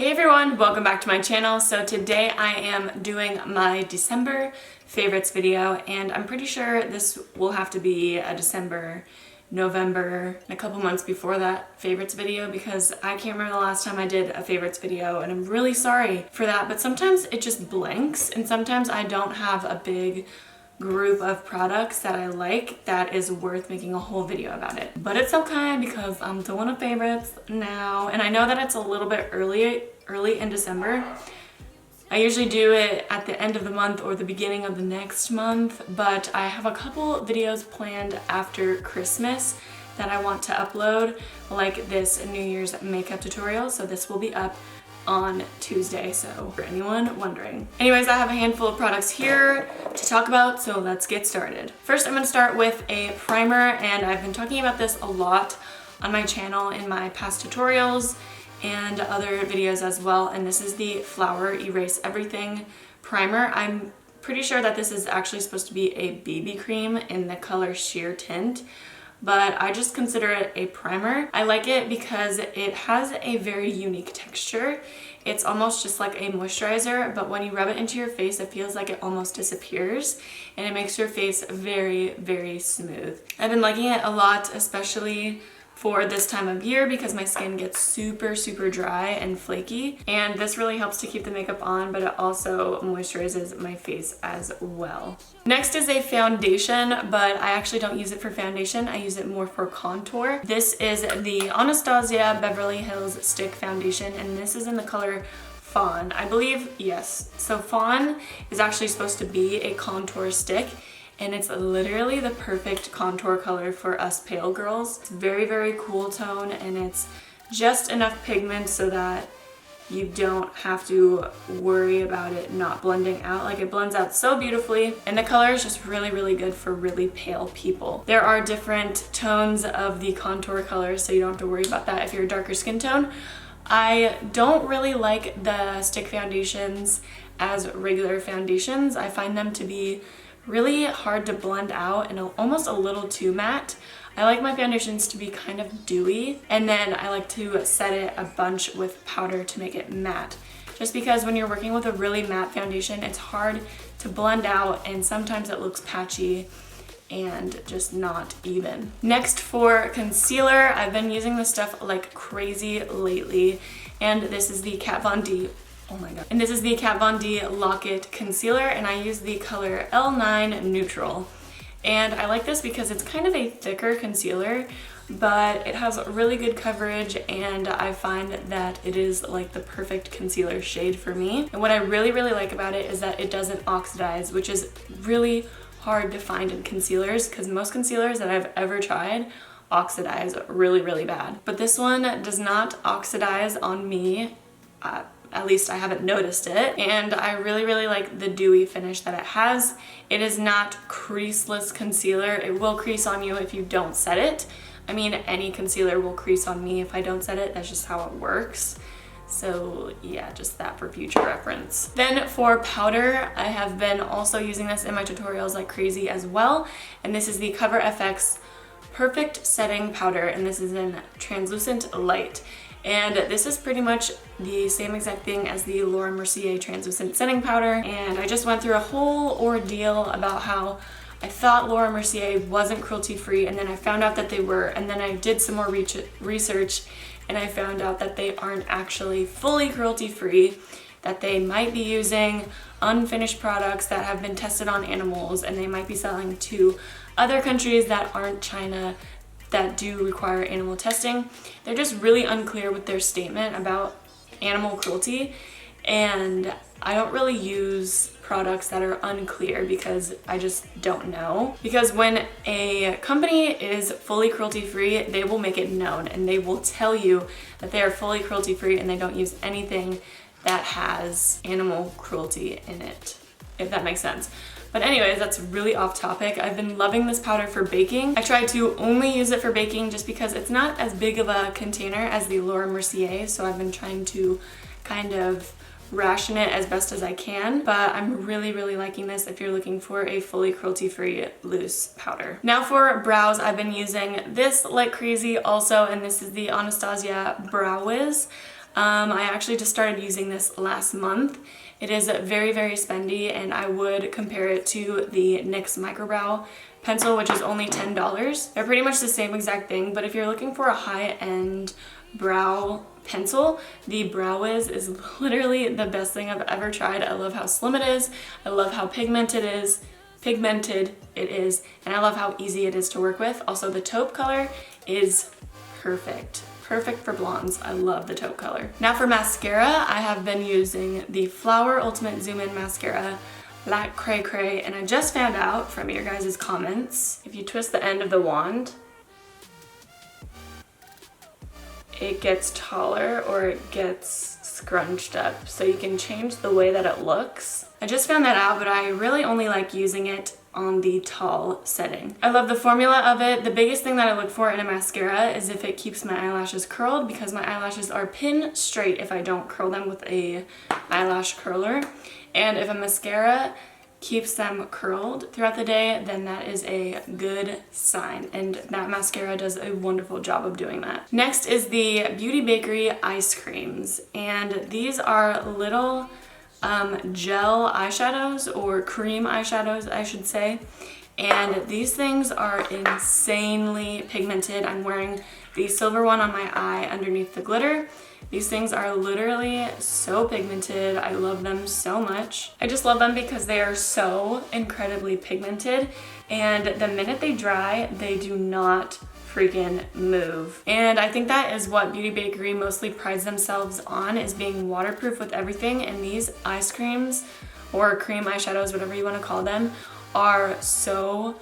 Hey everyone, welcome back to my channel. So today I am doing my December favorites video, and I'm pretty sure this will have to be a December, November, and a couple months before that favorites video because I can't remember the last time I did a favorites video, and I'm really sorry for that, but sometimes it just blanks and sometimes I don't have a big group of products that I like that is worth making a whole video about it. But it's okay because I'm doing a favorites now, and I know that it's a little bit early in December. I usually do it at the end of the month or the beginning of the next month, but I have a couple videos planned after Christmas that I want to upload, like this New Year's makeup tutorial, so this will be up on Tuesday, so for anyone wondering. Anyways, I have a handful of products here to talk about, so let's get started. First, I'm going to start with a primer, and I've been talking about this a lot on my channel in my past tutorials and other videos as well, and this is the Flower Erase Everything primer. I'm pretty sure that this is actually supposed to be a BB cream in the color Sheer Tint, but I just consider it a primer. I like it because it has a very unique texture. It's almost just like a moisturizer, but when you rub it into your face, it feels like it almost disappears, and it makes your face very, very smooth. I've been liking it a lot, especially for this time of year because my skin gets super dry and flaky, and this really helps to keep the makeup on, but it also moisturizes my face as well. Next is a foundation, but I actually don't use it for foundation. I use it more for contour. This is the Anastasia Beverly Hills Stick Foundation, and this is in the color Fawn, I believe. Yes, so Fawn is actually supposed to be a contour stick, and it's literally the perfect contour color for us pale girls. It's very cool tone, and it's just enough pigment so that you don't have to worry about it not blending out. Like, it blends out so beautifully, and the color is just really good for really pale people. There are different tones of the contour colors, so you don't have to worry about that if you're a darker skin tone. I don't really like the stick foundations as regular foundations. I find them to be really hard to blend out and almost a little too matte. I like my foundations to be kind of dewy, and then I like to set it a bunch with powder to make it matte. Just because when you're working with a really matte foundation, it's hard to blend out, and sometimes it looks patchy and just not even. Next, for concealer, I've been using this stuff like crazy lately, and this is the Kat Von D. Oh my god. And this is the Kat Von D Lock-It Concealer, and I use the color L9 Neutral. And I like this because it's kind of a thicker concealer, but it has really good coverage, and I find that it is like the perfect concealer shade for me. And what I really like about it is that it doesn't oxidize, which is really hard to find in concealers because most concealers that I've ever tried oxidize really bad. But this one does not oxidize on me. At least I haven't noticed it, and I really like the dewy finish that it has. It is not creaseless concealer. It will crease on you if you don't set it. I mean, any concealer will crease on me if I don't set it. That's just how it works. So yeah, just that for future reference. Then for powder, I have been also using this in my tutorials like crazy as well, and this is the Cover FX Perfect Setting Powder, and this is in Translucent Light. And this is pretty much the same exact thing as the Laura Mercier Translucent Setting Powder, and I just went through a whole ordeal about how I thought Laura Mercier wasn't cruelty-free, and then I found out that they were, and then I did some more research, and I found out that they aren't actually fully cruelty-free, that they might be using unfinished products that have been tested on animals, and they might be selling to other countries that aren't China that do require animal testing. They're just really unclear with their statement about animal cruelty, and I don't really use products that are unclear because I just don't know. Because when a company is fully cruelty-free, they will make it known, and they will tell you that they are fully cruelty-free and they don't use anything that has animal cruelty in it, if that makes sense. But anyways, that's really off topic. I've been loving this powder for baking. I try to only use it for baking just because it's not as big of a container as the Laura Mercier, so I've been trying to kind of ration it as best as I can, but I'm really liking this if you're looking for a fully cruelty-free loose powder. Now for brows, I've been using this like crazy also, and this is the Anastasia Brow Wiz. I actually just started using this last month. It is very, very spendy, and I would compare it to the NYX Microbrow pencil, which is only $10. They're pretty much the same exact thing, but if you're looking for a high-end brow pencil, the Brow Wiz is literally the best thing I've ever tried. I love how slim it is. I love how pigmented it is, and I love how easy it is to work with. Also, the taupe color is perfect. Perfect for blondes. I love the taupe color. Now for mascara, I have been using the Flower Ultimate Zoom In Mascara Lac Cray Cray, and I just found out from your guys' comments, if you twist the end of the wand, it gets taller or it gets scrunched up, so you can change the way that it looks. I just found that out, but I really only like using it on the tall setting. I love the formula of it. The biggest thing that I look for in a mascara is if it keeps my eyelashes curled, because my eyelashes are pin straight if I don't curl them with a eyelash curler. And if a mascara keeps them curled throughout the day, then that is a good sign, and that mascara does a wonderful job of doing that. Next is the Beauty Bakery ice creams, and these are little gel eyeshadows, or cream eyeshadows I should say, and these things are insanely pigmented. I'm wearing the silver one on my eye underneath the glitter. These things are literally so pigmented. I love them so much. I just love them because they are so incredibly pigmented, and the minute they dry, they do not freaking move. And I think that is what Beauty Bakery mostly prides themselves on, is being waterproof with everything, and these ice creams, or cream eyeshadows, whatever you want to call them, are so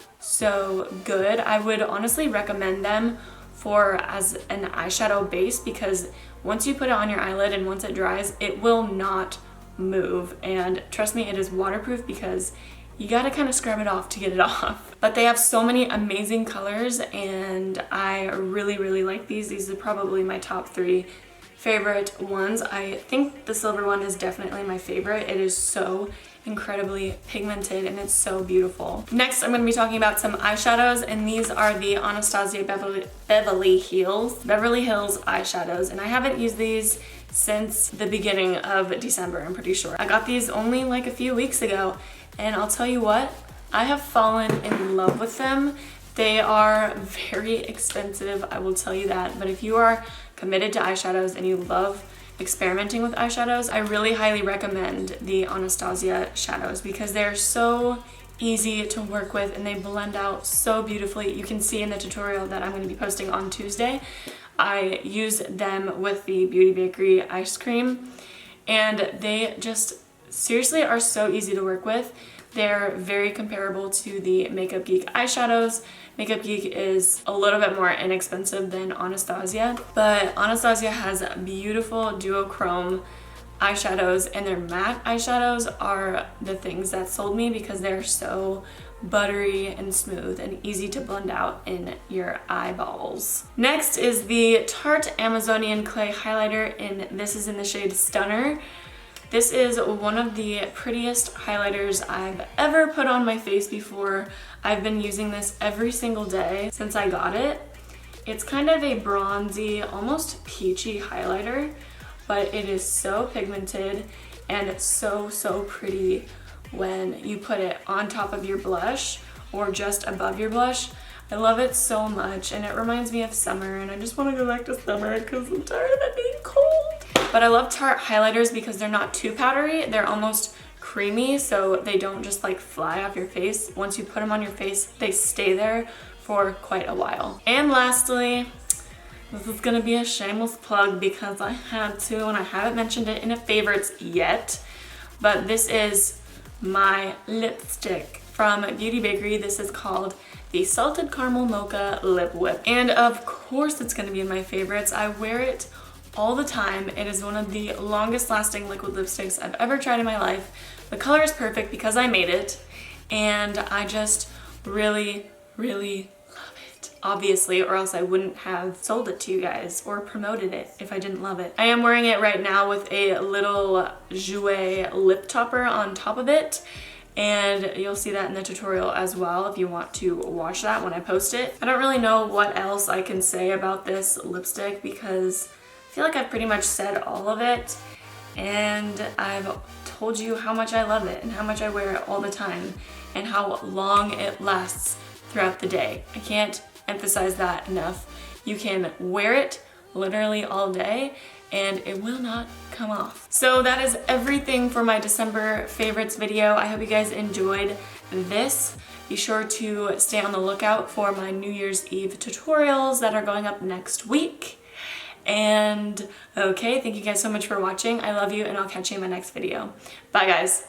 good. I would honestly recommend them for as an eyeshadow base, because once you put it on your eyelid and once it dries, it will not move. And trust me, it is waterproof, because you gotta kind of scrub it off to get it off. But they have so many amazing colors, and I really like these. These are probably my top 3 favorite ones. I think the silver one is definitely my favorite. It is so incredibly pigmented and it's so beautiful. Next, I'm going to be talking about some eyeshadows, and these are the Anastasia Beverly Hills eyeshadows, and I haven't used these since the beginning of December, I'm pretty sure. I got these only like a few weeks ago, and I'll tell you what, I have fallen in love with them. They are very expensive, I will tell you that, but if you are committed to eyeshadows and you love experimenting with eyeshadows, I really highly recommend the Anastasia shadows, because they're so easy to work with and they blend out so beautifully. You can see in the tutorial that I'm going to be posting on Tuesday, I use them with the Beauty Bakery ice cream, and they just seriously are so easy to work with. They're very comparable to the Makeup Geek eyeshadows. Makeup Geek is a little bit more inexpensive than Anastasia, but Anastasia has beautiful duochrome eyeshadows, and their matte eyeshadows are the things that sold me, because they're so buttery and smooth and easy to blend out in your eyeballs. Next is the Tarte Amazonian Clay Highlighter, and this is in the shade Stunner. This is one of the prettiest highlighters I've ever put on my face before. I've been using this every single day since I got it. It's kind of a bronzy, almost peachy highlighter, but it is so pigmented and so pretty when you put it on top of your blush or just above your blush. I love it so much, and it reminds me of summer, and I just want to go back to summer because I'm tired of it being cold. But I love Tarte highlighters because they're not too powdery. They're almost creamy, so they don't just like fly off your face. Once you put them on your face, they stay there for quite a while. And lastly, this is gonna be a shameless plug because I had to, and I haven't mentioned it in a favorites yet, but this is my lipstick from Beauty Bakery. This is called the Salted Caramel Mocha Lip Whip, and of course it's gonna be in my favorites. I wear it all the time. It is one of the longest lasting liquid lipsticks I've ever tried in my life. The color is perfect because I made it, and I just really love it, obviously, or else I wouldn't have sold it to you guys or promoted it if I didn't love it. I am wearing it right now with a little Jouer lip topper on top of it, and you'll see that in the tutorial as well if you want to watch that when I post it. I don't really know what else I can say about this lipstick because I feel like I've pretty much said all of it, and I've told you how much I love it and how much I wear it all the time and how long it lasts throughout the day. I can't emphasize that enough. You can wear it literally all day and it will not come off. So that is everything for my December favorites video. I hope you guys enjoyed this. Be sure to stay on the lookout for my New Year's Eve tutorials that are going up next week. And okay, thank you guys so much for watching. I love you, and I'll catch you in my next video. Bye guys.